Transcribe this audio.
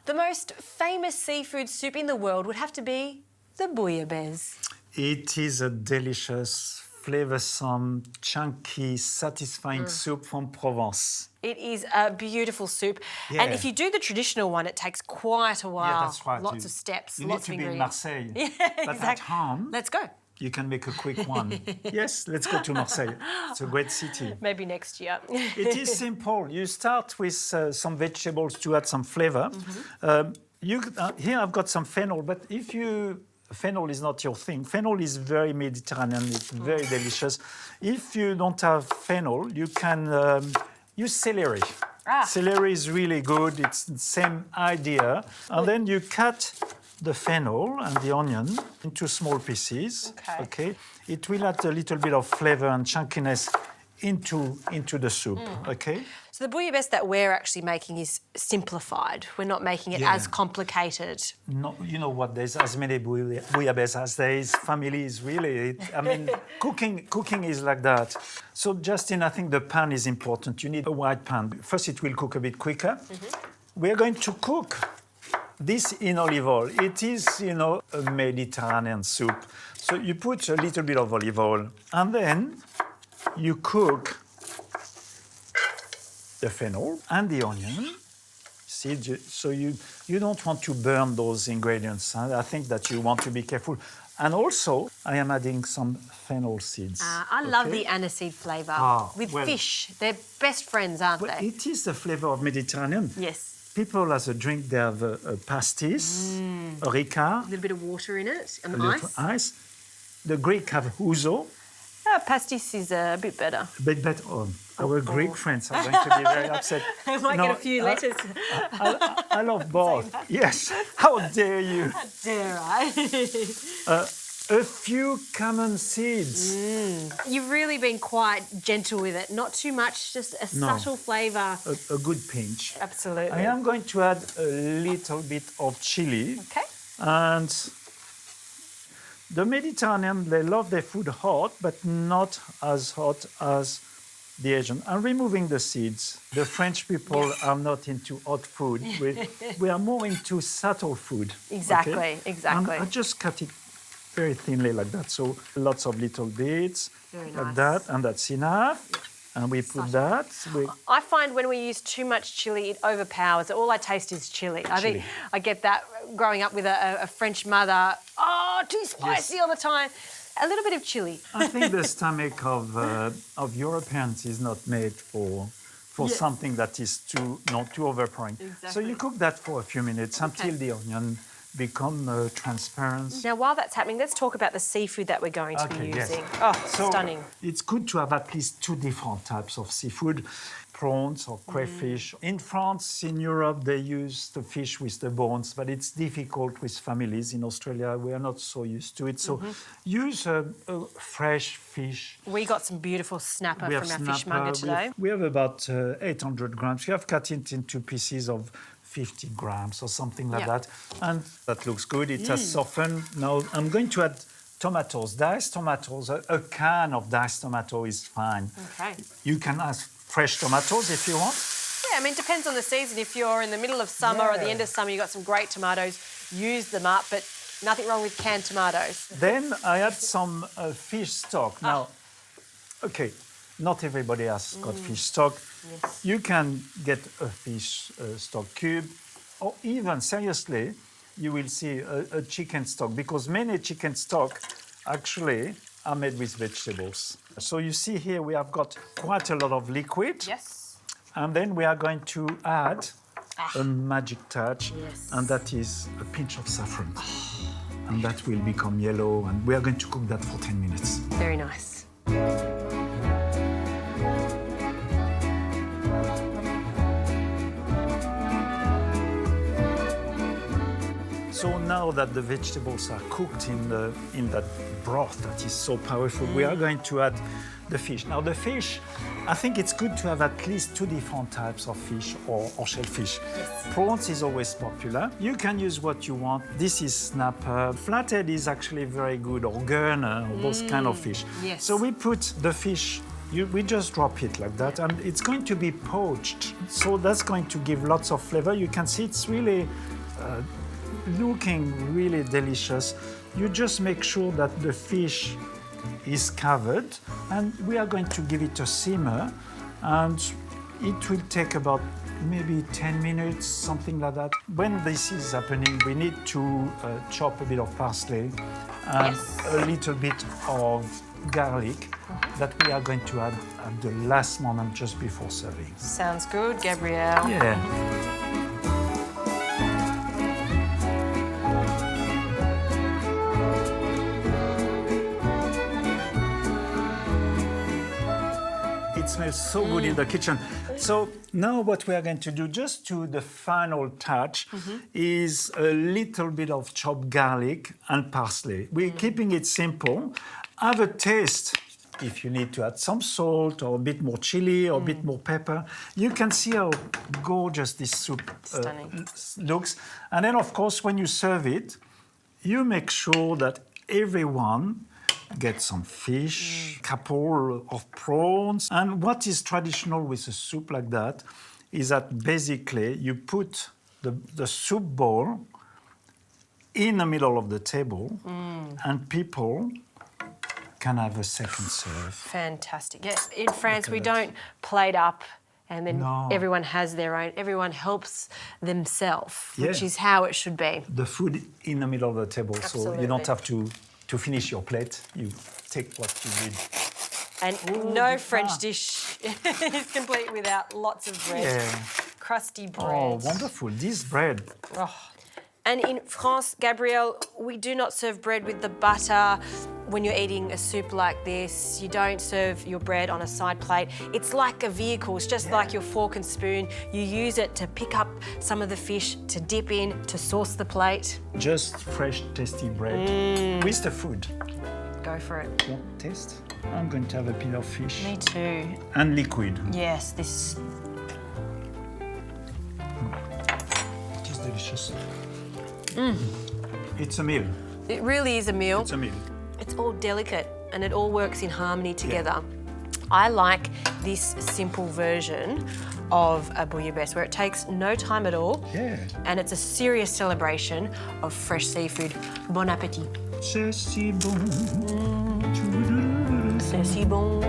The most famous seafood soup in the world would have to be the bouillabaisse. It is a delicious, flavoursome, chunky, satisfying soup from Provence. It is a beautiful soup. Yeah. And if you do the traditional one, it takes quite a while. Yeah, that's right. Lots of steps, You lots need of to be in ingredients. Marseille. Yeah, But exactly. at home, Let's go. you can make a quick one. Yes, let's go to Marseille. It's a great city. Maybe next year. It is simple. You start with some vegetables to add some flavor. Here I've got some fennel, but if fennel is not your thing. Fennel is very Mediterranean. It's very delicious. If you don't have fennel, you can use celery. Celery is really good. It's the same idea. And then you cut the fennel and the onion into small pieces. Okay. It will add a little bit of flavor and chunkiness into the soup. Okay. So the bouillabaisse that we're actually making is simplified. We're not making it as complicated. No, you know what? There's as many bouillabaisse as there is families. Really, I mean, cooking is like that. So, Justine, I think the pan is important. You need a wide pan. First, it will cook a bit quicker. We are going to cook this in olive oil. It is, a Mediterranean soup. So you put a little bit of olive oil, and then you cook the fennel and the onion. See, so you don't want to burn those ingredients. I think that you want to be careful. And also, I am adding some fennel seeds. I love the aniseed flavour. With fish. They're best friends, aren't they? It is the flavour of Mediterranean. Yes. People, as a drink, they have a pastis, a ricard. A little bit of water in it and a little ice. The Greek have ouzo. Pastis is a bit better. A bit better. Our Greek friends are going to be very upset. I might get a few letters. I love both. Yes. How dare you? How dare I? A few cumin seeds. You've really been quite gentle with it. Not too much, just a subtle flavour. A good pinch. Absolutely. I am going to add a little bit of chilli. Okay. And the Mediterranean, they love their food hot, but not as hot as the Asian. I'm removing the seeds. The French people are not into hot food. We are more into subtle food. Exactly, okay? exactly. And I just cut it very thinly like that. So lots of little bits Very like nice. that, and that's enough. And we put that. I find when we use too much chilli, it overpowers it. All I taste is chilli. I think I get that growing up with a French mother. Oh, too spicy all the time. A little bit of chilli. I think the stomach of Europeans is not made for something that is not too overpowering. Exactly. So you cook that for a few minutes until the onion become transparent. Now, while that's happening, let's talk about the seafood that we're going to be using. Yes. Oh, So stunning. it's good to have at least two different types of seafood, prawns or crayfish. In France, in Europe, they use the fish with the bones, but it's difficult with families. In Australia, we are not so used to it. So use a fresh fish. We got some beautiful snapper We from have our fishmonger today. We have about 800 grams. We have cut it into pieces of 50 grams or something like that. And that looks good. It has softened. Now I'm going to add tomatoes, diced tomatoes. A can of diced tomato is fine. Okay. You can add fresh tomatoes if you want. Yeah, I mean, it depends on the season. If you're in the middle of summer or the end of summer, you've got some great tomatoes, use them up, but nothing wrong with canned tomatoes. Then I add some fish stock. Now, okay, not everybody has got fish stock. Yes. You can get a fish stock cube, or even, seriously, you will see a chicken stock, because many chicken stock actually are made with vegetables. So you see here we have got quite a lot of liquid. Yes. And then we are going to add a magic touch, and that is a pinch of saffron. And that will become yellow, and we are going to cook that for 10 minutes. Very nice. So now that the vegetables are cooked in that broth that is so powerful, we are going to add the fish. Now the fish, I think it's good to have at least two different types of fish or shellfish. Yes. Prawns is always popular. You can use what you want. This is snapper. Flathead is actually very good, or gurner, or those kind of fish. Yes. So we put the fish we just drop it like that, and it's going to be poached. So that's going to give lots of flavor. You can see it's really looking really delicious. You just make sure that the fish is covered, and we are going to give it a simmer, and it will take about maybe 10 minutes, something like that. When this is happening, we need to chop a bit of parsley and a little bit of garlic that we are going to add at the last moment just before serving. Sounds good, Gabrielle. Yeah. It smells so good in the kitchen. So now what we are going to do, just to the final touch, is a little bit of chopped garlic and parsley. We're keeping it simple. Have a taste. If you need to add some salt or a bit more chili or a bit more pepper, you can see how gorgeous this soup looks. And then, of course, when you serve it, you make sure that everyone get some fish, couple of prawns. And what is traditional with a soup like that is that basically you put the soup bowl in the middle of the table and people can have a second serve. Fantastic. Yeah, in France we don't plate up and then everyone has their own. Everyone helps themselves, which is how it should be. The food in the middle of the table, Absolutely. so you don't have to finish your plate. You take what you need. And no French dish is complete without lots of bread. Crusty bread. Oh, wonderful. This bread. Oh. And in France, Gabrielle, we do not serve bread with the butter. When you're eating a soup like this, you don't serve your bread on a side plate. It's like a vehicle. It's just like your fork and spoon. You use it to pick up some of the fish, to dip in, to sauce the plate. Just fresh, tasty bread with the food. Go for it. Yeah, taste. I'm going to have a bit of fish. Me too. And liquid. Yes, this. It is delicious. It's a meal. It really is a meal. It's a meal. It's all delicate and it all works in harmony together. I like this simple version of a bouillabaisse where it takes no time at all and it's a serious celebration of fresh seafood. Bon appétit. C'est si bon. C'est si bon.